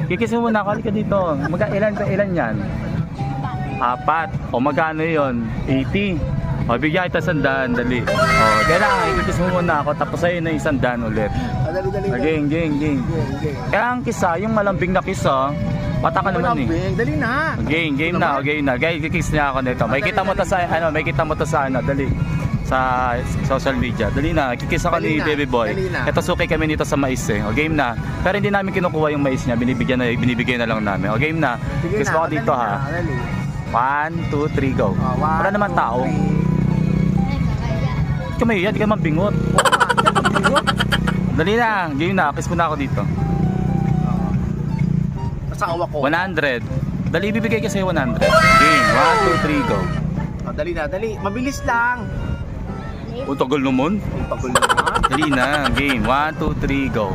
Kikisin mo na ako. Halika dito. Ilan yan? 4. O magkano yun? 80. O bigyan kita 100. Dali. O kailangan kikisin mo muna ako. Tapos sa'yo na 100 ulit. Dali. Game. Kaya ang kisa, yung malambing na kisa, pata ka naman eh. Dali na. Game na. Guys, kikis niya ako nito. May kita mo to sa dali. Sa social media. Dali na, kikis ako ni Baby Boy. Ito suki kami nito sa mais eh. O game na. Pero hindi namin kinukuha yung mais niya, binibigay na lang namin. O game na. Kiss mo ako dito ha. 1, 2, 3, go. Wala naman tao. Di ka mahiya, di ka mabingot. Dali na, game na. Kiss mo na ako dito. Asawa ko. 100. Dali, bibigay ka sa'yo 100. Game, 1, 2, 3, go. Dali na, dali. Mabilis lang. O, tagal naman. Pagul na. Dali na, game, 1, 2, 3, go.